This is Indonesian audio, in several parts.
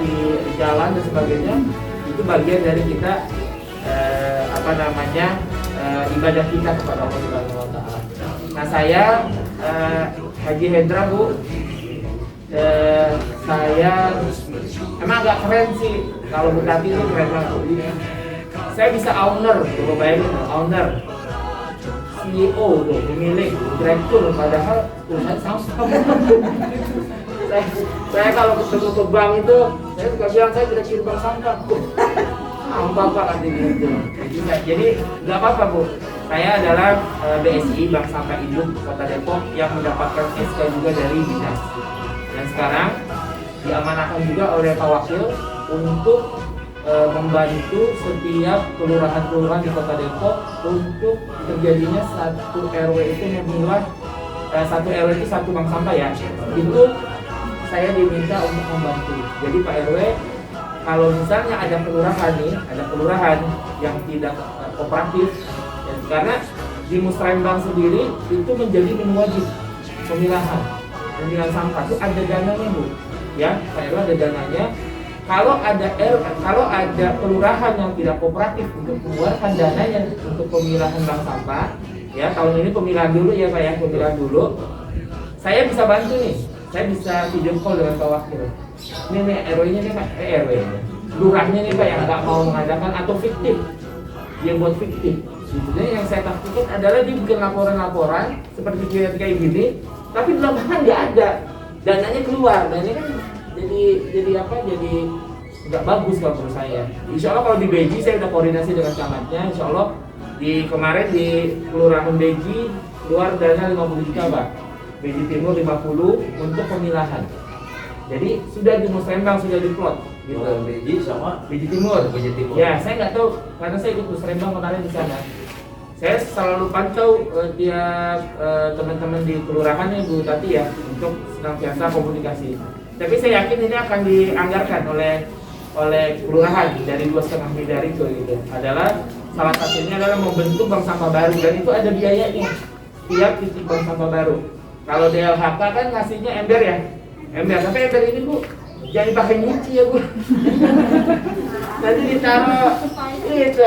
di jalan dan sebagainya, itu bagian dari kita ibadah kita kepada Allah Subhanahu wa taala. Nah, saya Haji Hendra, Bu. Saya emang agak keren sih, kalau Bu Tati itu keren banget. Saya bisa owner, coba bayangin, owner, CEO tuh, pemilik, direktur, padahal Tuhan sampah. saya kalau ketemu ke bank itu, saya suka bilang saya direktur bank sampah. Sampah Pak katanya gitu. Jadi nggak apa-apa Bu. Saya adalah BSI, Bank Sampah Induk Kota Depok, yang mendapatkan SK juga dari dinas. Dan sekarang diamanahkan juga oleh Pak Wakil untuk membantu setiap kelurahan-kelurahan di Kota Depok untuk terjadinya satu RW itu memilah satu RW itu satu bank sampah ya. Itu saya diminta untuk membantu. Jadi Pak RW, kalau misalnya ada kelurahan yang tidak kooperatif, ya, karena di Musrembang sendiri itu menjadi menu wajib pemilahan sampah itu ada dananya Bu, ya Pak RW ada dananya. Kalau ada kelurahan yang tidak kooperatif untuk mengeluarkan dananya untuk pemilahan bank sampah, ya tahun ini pemilahan dulu ya Pak ya, pemilahan dulu, saya bisa bantu nih, saya bisa video call dengan Pak Wakil. Ini RW-nya nih Pak, RW-nya, lurahnya nih Pak yang nggak mau mengadakan atau fiktif, dia buat fiktif. Sebenarnya yang saya takutkan adalah dia bikin laporan-laporan seperti kayak gini, tapi di lapangan nggak ada, dananya keluar, dananya kan jadi nggak bagus kalau menurut saya. Insya Allah kalau di Beji saya udah koordinasi dengan camatnya, Insya Allah kemarin di Kelurahan Beji keluar dana 50 juta Pak, Beji Timur 50 untuk pemilahan. Jadi sudah di Musrembang sudah diplot gitu. Beji sama Beji Timur. Beji Timur. Ya saya nggak tahu karena saya ikut Musrembang kemarin di sana. Saya selalu pantau tiap teman-teman di kelurahannya Bu Tati ya untuk senantiasa komunikasi. Tapi saya yakin ini akan dianggarkan oleh kelurahan dari 2,5 miliar itu gitu. Adalah salah satunya adalah membentuk bank sampah baru dan itu ada biayanya tiap titik bank sampah baru. Kalau DLHK kan ngasihnya ember ya, tapi ember ini Bu jangan pakai nyuci ya Bu. Nanti ditaruh itu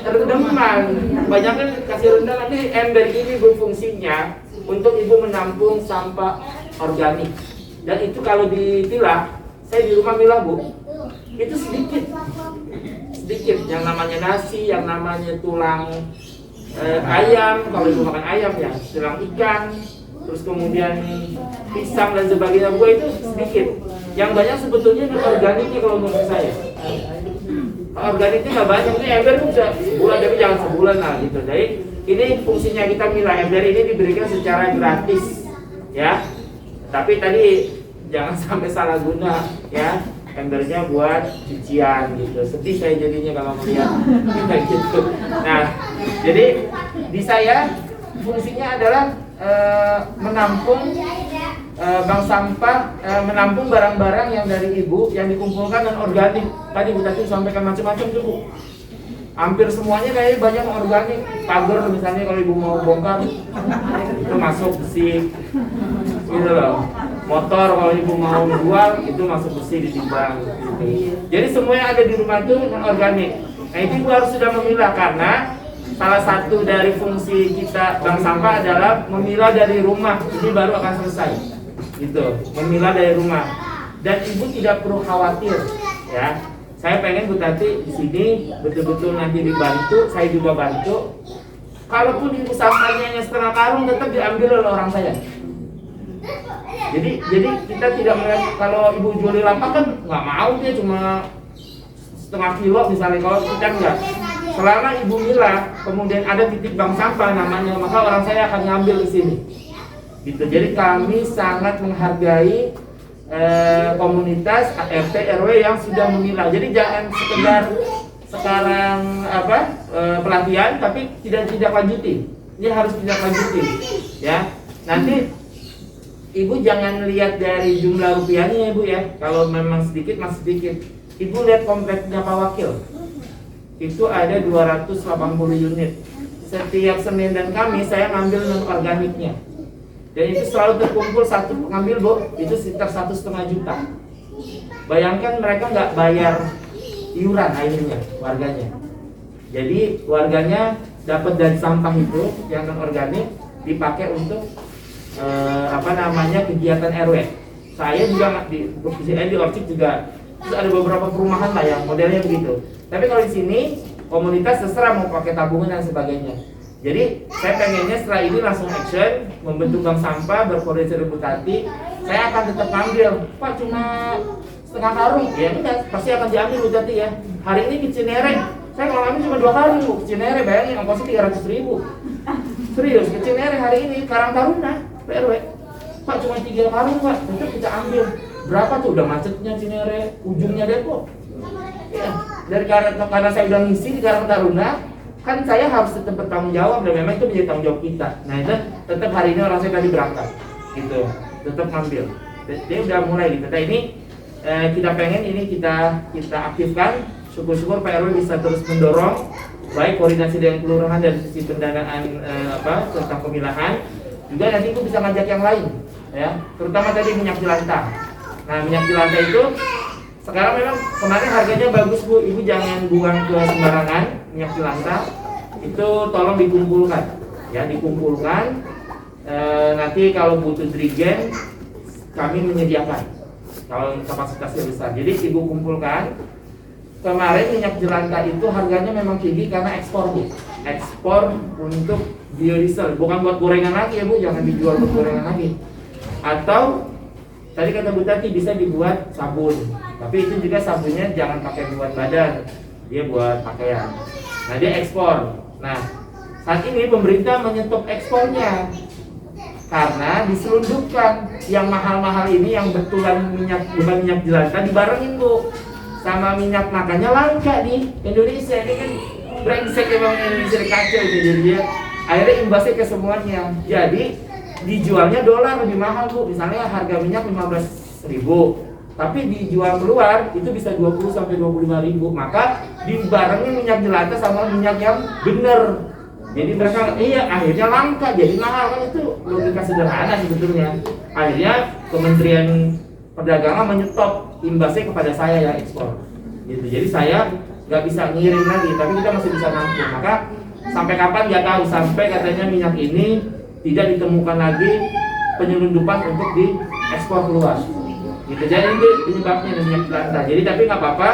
rendaman. Banyak kan kasih rendam, nanti ember ini berfungsinya untuk Ibu menampung sampah organik. Dan itu kalau dipilah, saya di rumah milah Bu, itu sedikit, yang namanya nasi, yang namanya tulang ayam, kalau Ibu makan ayam ya, tulang ikan, terus kemudian pisang dan sebagainya, Bu itu sedikit. Yang banyak sebetulnya itu organiknya kalau menurut saya. Organiknya nggak banyak, ini ember itu bisa sebulan, tapi jangan sebulan lah gitu. Jadi ini fungsinya kita milah, ember ini diberikan secara gratis ya. Tapi tadi jangan sampai salah guna ya, embernya buat cucian gitu. Sedih saya jadinya kalau melihat kayak gitu. Nah, jadi di saya fungsinya adalah menampung bank sampah, menampung barang-barang yang dari Ibu yang dikumpulkan dan organik. Tadi Bu Tati sampaikan macam-macam tuh Bu. Hampir semuanya kayaknya banyak organik. Pagar misalnya kalau Ibu mau bongkar itu masuk besi gitu loh. Motor kalau Ibu mau jual itu masuk besi ditimbang gitu. Jadi semua yang ada di rumah itu organik. Nah itu Ibu harus sudah memilah karena salah satu dari fungsi kita bank sampah adalah memilah dari rumah. Ini baru akan selesai gitu, memilah dari rumah. Dan Ibu tidak perlu khawatir ya. Saya pengen Bu Tati di sini betul-betul nanti dibantu, saya juga bantu. Kalaupun Ibu sampahnya yang setengah karung tetap diambil oleh orang saya. Jadi kita tidak melihat kalau Ibu jual di lapak kan nggak mau, dia cuma setengah kilo misalnya, kalau kita enggak. Selama Ibu milah, kemudian ada titik bank sampah namanya, maka orang saya akan ngambil di sini. Gitu. Jadi kami sangat menghargai komunitas RT RW yang sudah memilah. Jadi jangan sekedar sekarang pelatihan tapi tidak lanjuti. Ini harus tidak lanjuti ya. Nanti Ibu jangan lihat dari jumlah rupiahnya ya Bu ya. Kalau memang sedikit masih sedikit. Ibu lihat kompleknya Pak Wakil. Itu ada 280 unit. Setiap Senin dan Kamis saya ngambil non organiknya. Dan itu selalu terkumpul satu pengambil Bu, itu sekitar 1,5 juta. bayangkan mereka nggak bayar iuran airnya warganya. Jadi warganya dapat dari sampah itu yang non organik dipakai untuk kegiatan RW. Saya juga di Orchid juga ada beberapa perumahan lah yang modelnya begitu. Tapi kalau di sini komunitas terserah mau pakai tabungan dan sebagainya. Jadi saya pengennya setelah ini langsung action, membentuk bank sampah, berkoordinasi dengan Bupati. Saya akan tetap ambil, Pak cuma setengah karung, ya enggak, pasti akan diambil Bupati ya. Hari ini di Cinere, saya ngalamin cuma 2 karung Bu, ke Cinere bayangin ongkosnya 300.000. Serius, ke Cinere hari ini, Karang Taruna, PRW. Pak cuma 3 karung Pak, tetap kita ambil. Berapa tuh udah macetnya Cinere, ujungnya Depok. Ya, karena saya udah ngisi di Karang Taruna, kan saya harus tetap bertanggung jawab dan memang itu menjadi tanggung jawab kita. Nah itu tetap hari ini orang saya tadi berangkat, gitu, tetap ngambil. Dia udah mulai gitu. Nah ini kita pengen ini kita aktifkan. Syukur-syukur Pak RW bisa terus mendorong baik koordinasi dengan kelurahan dari sisi pendanaan tentang pemilahan. Juga nanti itu bisa ngajak yang lain, ya, terutama tadi minyak jelantah. Nah minyak jelantah itu sekarang memang kemarin harganya bagus Bu, Ibu jangan buang ke sembarangan. Minyak jelantah itu tolong dikumpulkan, ya dikumpulkan. Nanti kalau butuh dirigen kami menyediakan kalau kapasitasnya besar. Jadi Ibu kumpulkan. Kemarin minyak jelantah itu harganya memang tinggi karena ekspor Bu, ekspor untuk biodiesel, bukan buat gorengan lagi ya Bu, jangan dijual buat gorengan lagi. Atau tadi kata Bu Tati bisa dibuat sabun, tapi itu juga sabunnya jangan pakai buat badan, dia buat pakaian. Nah dia ekspor. Nah saat ini pemerintah menyetop ekspornya karena diselundupkan yang mahal-mahal ini, yang betulan minyak jelantah dibarengin Bu sama minyak makanya langka di Indonesia. Ini kan brengsek emang Indonesia kacau itu, jadi dia akhirnya imbasnya ke semuanya. Jadi dijualnya dolar lebih mahal Bu, misalnya harga minyak 15.000, tapi dijual keluar itu bisa 20 sampai 25.000. Maka dibarengin minyak jelantah sama minyak yang bener. Jadi mereka akhirnya langka, jadi mahal. Kan itu logika sederhana sebetulnya. Akhirnya Kementerian Perdagangan menyetop imbasnya kepada saya yang ekspor. Gitu. Jadi saya nggak bisa ngirim lagi, tapi kita masih bisa nampung. Maka sampai kapan nggak tahu, sampai katanya minyak ini tidak ditemukan lagi penyelundupan untuk diekspor keluar. Gitu. Jadi ini penyebabnya minyak jelantah. Jadi tapi nggak apa-apa,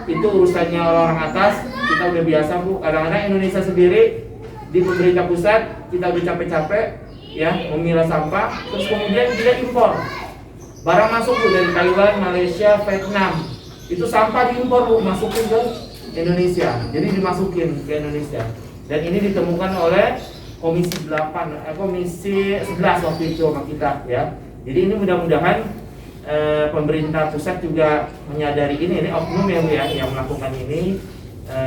itu urusannya orang atas. Kita udah biasa Bu. Kadang-kadang Indonesia sendiri di pemerintah pusat kita udah capek-capek ya memilah sampah, terus kemudian kita impor. Barang masuk Bu dari Thailand, Malaysia, Vietnam. Itu sampah diimpor Bu, masukin ke Indonesia. Jadi dimasukin ke Indonesia. Dan ini ditemukan oleh Komisi 11 waktu itu sama kita ya. Jadi ini mudah-mudahan pemerintah pusat juga menyadari ini oknum ya Bu ya yang melakukan ini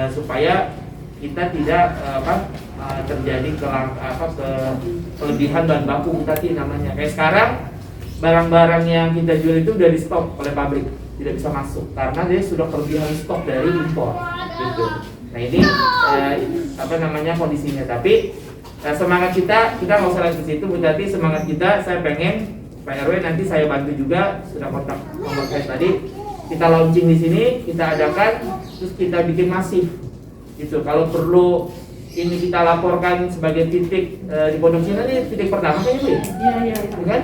supaya kita tidak terjadi kelebihan bahan baku tadi namanya. Kayak sekarang barang-barang yang kita jual itu udah di stop oleh pabrik, tidak bisa masuk karena dia sudah kelebihan stok dari impor gitu. Nah ini kondisinya. Tapi semangat kita nggak usah lagi ke situ Bu Tati. Semangat kita, saya pengen Pak RW nanti saya bantu juga, sudah kontak nomor saya tadi, kita launching di sini, kita adakan, terus kita bikin masif gitu. Kalau perlu ini kita laporkan sebagai titik di Pondok Cina. Ini titik pertama kan itu ya? Iya kan?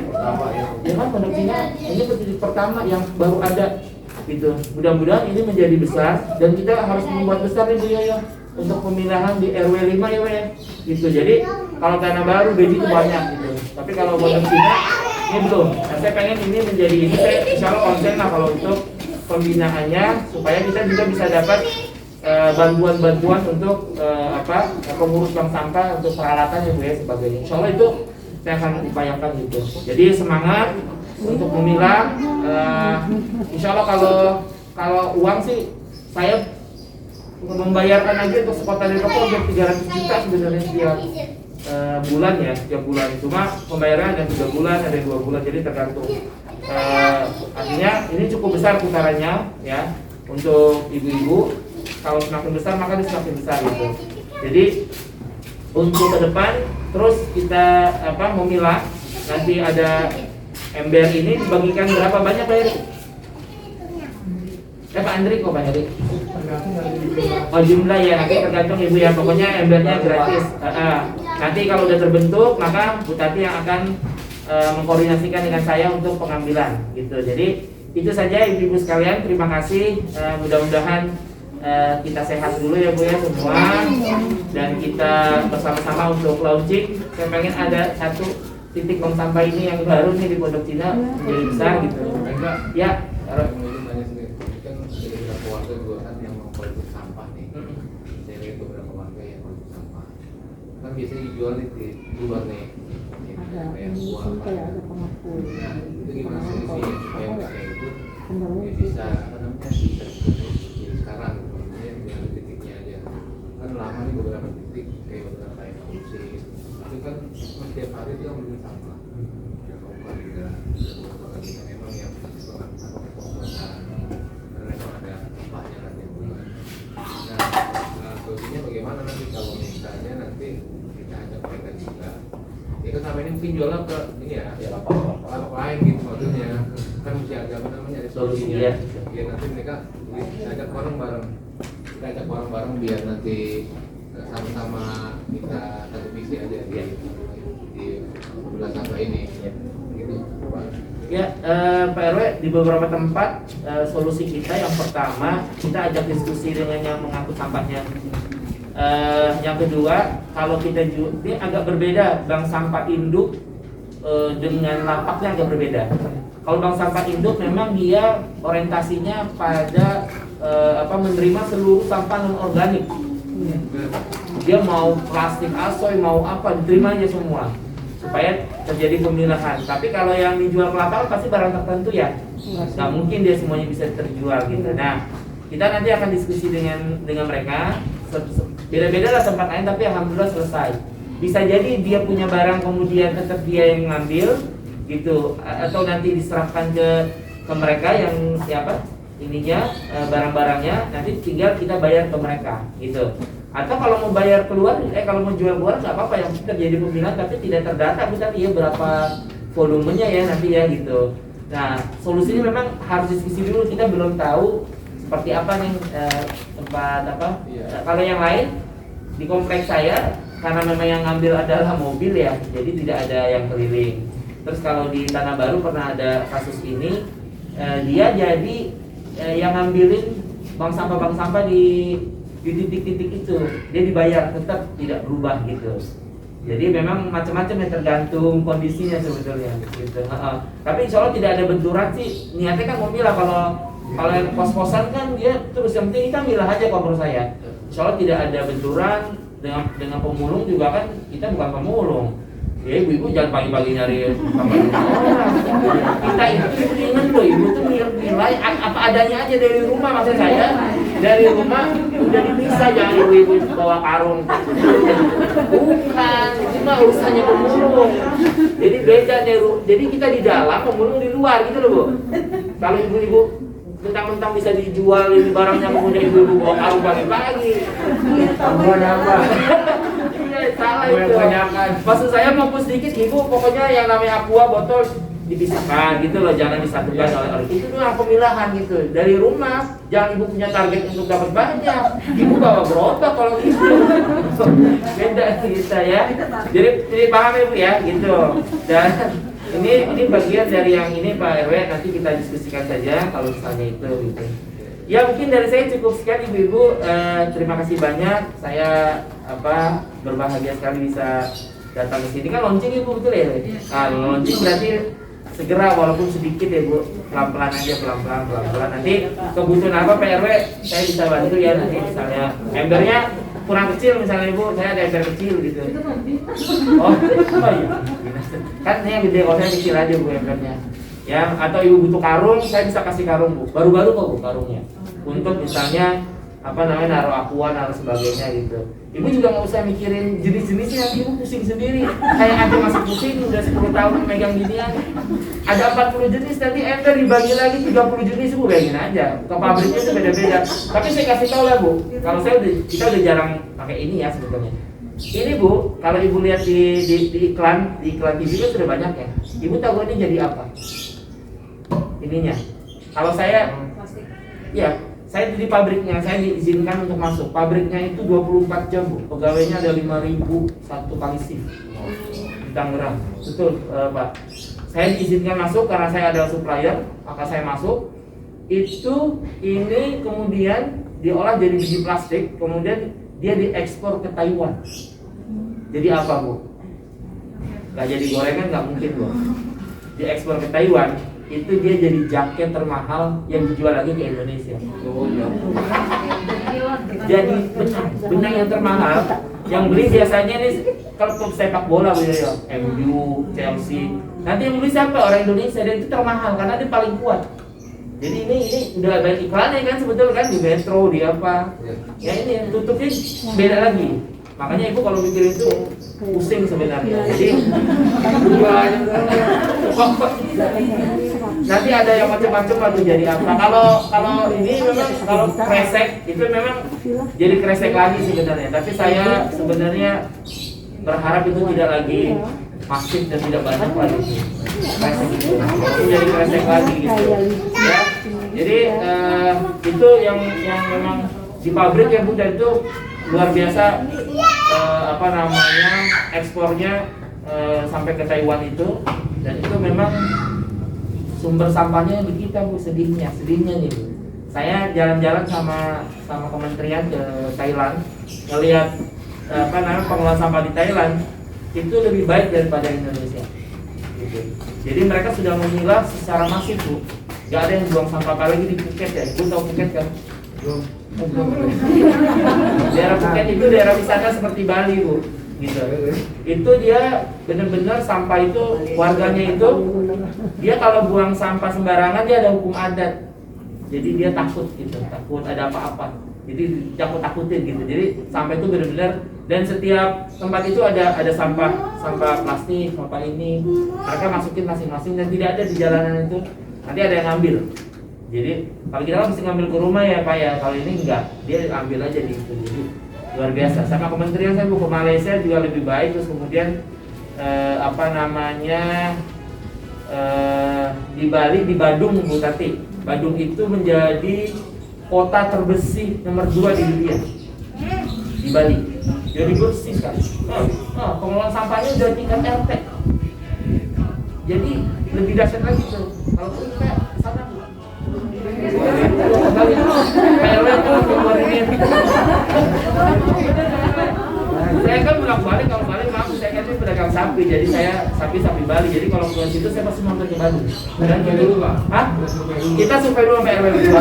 Ya kan Pondok Cina ini titik pertama yang baru ada gitu. Mudah-mudahan ini menjadi besar dan kita harus membuat besar nih Bu ya untuk pemilahan di RW 5 ya gitu. Jadi kalau tanah baru biji itu banyak gitu. Tapi kalau Pondok Cina ini belum. Nah, saya pengen ini menjadi ini, saya insya Allah konsen lah kalau untuk pembinaannya supaya kita juga bisa dapat bantuan-bantuan untuk pengurus bank sampah untuk peralatan ya Bu ya sebagainya. Insya Allah itu saya akan upayakan gitu. Jadi semangat untuk memilah. Insya Allah kalau uang sih saya membayarkan aja untuk sekota Depok untuk 300 juta sebenarnya setiap bulan ya, setiap bulan. Cuma pembayaran ada 3 bulan, ada 2 bulan, jadi tergantung. Artinya ini cukup besar putarannya ya untuk ibu-ibu. Kalau semakin besar maka dia semakin besar gitu. Jadi untuk ke depan terus kita memilah. Nanti ada ember ini dibagikan berapa banyak Pak Eri? Pak Andri kok Pak Andri? Oh jumlah ya, nanti tergantung ibu ya, pokoknya embernya gratis. Nanti kalau udah terbentuk maka Bu Tati yang akan mengkoordinasikan dengan saya untuk pengambilan gitu. Jadi itu saja ibu-ibu sekalian, terima kasih. Mudah-mudahan kita sehat dulu ya Bu ya semua, dan kita bersama-sama untuk launching. Saya pengen ada satu titik bank sampah ini yang baru nih di Pondok Cina menjadi besar gitu. Ya. Warga juga kan yang mengkolektif sampah nih. Saya lihat beberapa warga yang kolektif sampah kan biasanya dijual di luar nih, kayak buah ada pengepul. nah itu gimana solusinya supaya mereka itu ya bisa apa namanya bisa seperti sekarang maksudnya biar titiknya aja kan lama nih beberapa titik kayak beberapa yang korupsi itu kan setiap hari itu yang beli sampah ya kamu kan juga kita memang yang pengasuhan memang ada tempatnya nanti bulan. Nah, solusinya bagaimana nanti kalau misalnya nanti kita ajak mereka juga, ya kan sama ini mungkin jualnya ke ini ya lapak lain gitu maksudnya, kan mesti ada apa namanya ada solusinya. Ya nanti mereka kita ajak bareng-bareng, biar nanti sama-sama kita satu visi aja di bulan sampah ini. Gitu, Pak. Ya, Pak RW, di beberapa tempat solusi kita yang pertama kita ajak diskusi dengan yang mengangkut sampahnya. Yang kedua, kalau kita ini agak berbeda, bank sampah induk dengan lapaknya agak berbeda. Kalau bank sampah induk memang dia orientasinya pada menerima seluruh sampah non organik. Dia mau plastik asoy, mau apa diterima aja semua supaya terjadi pemilahan. Tapi kalau yang dijual ke lapangan pasti barang tertentu ya, nggak mungkin dia semuanya bisa terjual gitu. Nah, kita nanti akan diskusi dengan mereka. Beda-beda lah tempat lain, tapi alhamdulillah selesai. Bisa jadi dia punya barang kemudian tetap dia yang ngambil gitu, atau nanti diserahkan ke mereka yang siapa ininya barang-barangnya, nanti tinggal kita bayar ke mereka gitu. Atau kalau mau bayar keluar, kalau mau jual keluar nggak apa-apa, yang terjadi pemilihan tapi tidak terdata misalnya ya berapa volumenya ya nanti ya gitu. Nah solusinya memang harus diskusi dulu, kita belum tahu seperti apa nih tempat apa. Kalau yang lain di kompleks saya karena memang yang ngambil adalah mobil ya, jadi tidak ada yang keliling. Terus kalau di Tanah Baru pernah ada kasus ini, dia jadi yang ngambilin bank sampah di titik-titik itu dia dibayar tetap tidak berubah gitu. Jadi memang macam-macam yang tergantung kondisinya sebetulnya gitu. Tapi insya Allah tidak ada benturan sih. Niatnya kan mau milah, kalau yang kos-kosan kan dia terus yang penting kita milah aja kalau menurut saya. Insya Allah tidak ada benturan dengan pemulung juga kan, kita bukan pemulung. Ya ibu-ibu jangan pagi-pagi nyari kamar orang. Kita itu ingat loh, ibu tuh nilai apa adanya aja dari rumah, maksud saya dari rumah udah dipisah, jangan ibu-ibu bawa karung. Bukan, itu mah urusannya pemulung. Jadi beda nih, jadi kita di dalam, pemulung di luar gitu loh Bu. Kalau ibu-ibu mentang-mentang bisa dijual ini barangnya, kemudian ibu-ibu bawa karung pagi-pagi. Apa? Salah itu. Maksud saya mampus sedikit ibu, pokoknya yang namanya aqua botol dipisahkan gitu loh, jangan disatukan oleh itu doang pemilahan gitu. Dari rumah jangan ibu punya target untuk dapat banyak, ibu bawa gerobak kalau gitu. Beda kita ya. Jadi paham ibu ya gitu. Dan ini bagian dari yang ini Pak RW, nanti kita diskusikan saja kalau misalnya itu gitu. Ya mungkin dari saya cukup sekian ibu-ibu. Terima kasih banyak. Saya berbahagia sekali bisa datang ke sini. Kan launching ibu betul ya? Launching berarti segera walaupun sedikit ya Bu. Pelan-pelan aja, pelan-pelan. Nanti kebutuhan apa Pak RW saya bisa bantu ya, nanti misalnya embernya kurang kecil misalnya ibu, saya ada ember kecil gitu. Oh iya. Kan saya yang gede, kalau saya kecil aja Bu embernya. Ya, atau ibu butuh karung, saya bisa kasih karung Bu. Baru-baru kok Bu karungnya. Untuk misalnya naruh aqua, naruh sebagainya gitu. Ibu juga nggak usah mikirin jenis-jenisnya, nanti ibu pusing sendiri. Kayak ada masih pusing udah 10 tahun megang ginian. Ada 40 jenis, nanti ember dibagi lagi 30 jenis Bu, bayangin aja. Ke pabriknya itu beda-beda. Tapi saya kasih tahu lah Bu, kalau kita udah jarang pakai ini ya sebetulnya. Ini Bu, kalau ibu lihat di iklan TV kan sudah banyak ya. Ibu tahu ini jadi apa? Ininya. Kalau saya, ya saya di pabriknya, saya diizinkan untuk masuk. Pabriknya itu 24 jam, Bu. Pegawainya ada 5.000 satu kali shift di Tangerang. Betul, Pak. Saya diizinkan masuk karena saya adalah supplier, maka saya masuk. Itu ini kemudian diolah jadi biji plastik, kemudian dia diekspor ke Taiwan. Jadi apa, Bu? Gak jadi gorengan, nggak mungkin, Bu. Diekspor ke Taiwan, itu dia jadi jaket termahal yang dijual lagi ke Indonesia. Oh, iya. Jadi benang yang termahal, yang beli biasanya nih klub sepak bola, ya, MU, Chelsea. Nanti yang beli siapa? Orang Indonesia, dan itu termahal karena dia paling kuat. Jadi ini udah ada iklannya kan sebetulnya kan di Metro, di apa? Ya ini yang tutupnya beda lagi. Makanya ibu kalau mikir itu pusing sebenarnya. Jadi nanti ada yang macam-macam atau jadi apa. Kalau ini memang kalau kresek itu memang jadi kresek lagi sebenarnya. Tapi saya sebenarnya berharap itu tidak lagi masif dan tidak banyak lagi. Kresek itu jadi kresek lagi gitu. Ya. Jadi itu yang memang di pabrik ya Bu, dan itu luar biasa ekspornya sampai ke Taiwan itu, dan itu memang sumber sampahnya di kita Bu. Sedihnya nih Bu. Saya jalan-jalan sama kementerian ke Thailand, ngelihat pengelola sampah di Thailand itu lebih baik daripada Indonesia. Gitu. Jadi mereka sudah memilah secara masif Bu. Gak ada yang buang sampah, apalagi di Phuket ya. Ibu tahu Phuket kan? Belum. Daerah Phuket itu daerah wisata seperti Bali Bu, gitu. Itu dia benar-benar sampah itu, warganya itu dia kalau buang sampah sembarangan dia ada hukum adat. Jadi dia takut gitu, takut ada apa-apa. Jadi takutin gitu. Jadi sampah itu benar-benar, dan setiap tempat itu ada sampah plastik, sampah ini. Mereka masukin masing-masing dan tidak ada di jalanan itu. Nanti ada yang ngambil. Jadi kalau kita kan mesti ngambil ke rumah ya Pak ya, kalau ini enggak, dia ambil aja di itu. Jadi luar biasa. Sama kementerian saya Bu, ke Malaysia juga lebih baik. Terus kemudian di Bali, di Badung Bu Tati. Badung itu menjadi kota terbersih nomor 2 di dunia. Di Bali. Jadi bersih sekali. Pengelolaan sampahnya udah tingkat RT. Jadi lebih dahsyat lagi tuh. Kalau kita sana Bu. Saya kan bolak-balik, kalau balik maaf, saya kan pedagang sapi, jadi saya sapi Bali. Jadi kalau ke situ saya pasti mampir ke Bandung. Dan ke dulu Pak. Hah? Kita survei dulu sampai RW 2.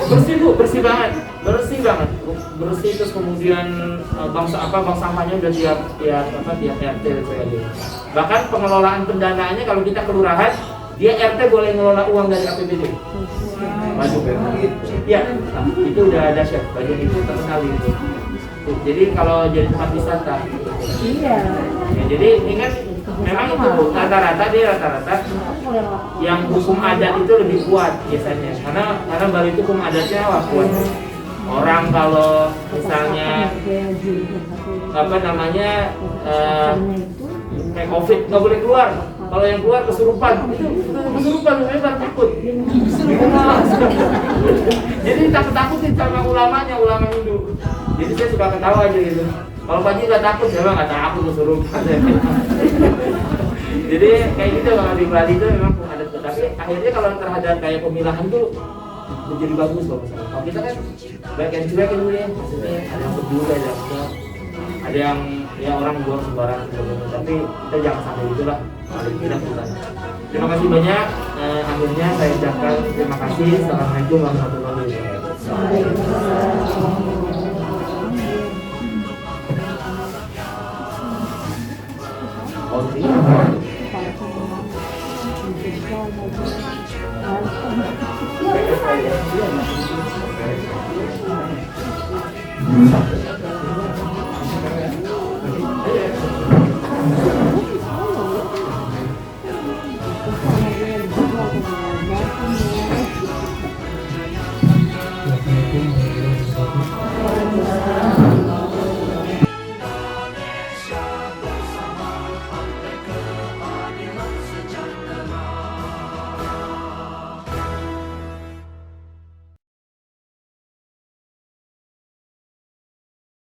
Bersih Bu, bersih banget. Bersih, terus kemudian bank sampahnya udah tiap RT gitu. Bahkan pengelolaan pendanaannya kalau kita kelurahan, dia RT boleh ngelola uang dari APBD. Maju ya, itu udah ada chef. Bagian itu terkenal itu. Jadi kalau jadi tempat wisata. Iya. Ya, jadi ini kan memang itu rata-rata yang hukum adat itu lebih kuat biasanya. Karena Bali itu hukum adatnya kuat. Orang kalau misalnya kayak COVID nggak boleh keluar. Kalau yang keluar kesurupan, itu kesurupan memang takut. Jadi takut-takutin sama ulama Hindu. Jadi saya suka ketawa aja gitu. Kalau Pak Haji nggak takut, saya nggak takut kesurupan. Jadi kayak gitu kalau di Bali itu memang ada. Tapi akhirnya kalau terhadap kayak pemilahan tuh menjadi bagus loh. Kalau kita kan baik yang cuek dulu ya, maksudnya ada yang peduli, ada yang ya orang buang sembarangan, tapi kita jangan sampai itulah. Terima kasih banyak. Akhirnya saya ucapkan terima kasih. Assalamualaikum warahmatullahi wabarakatuh.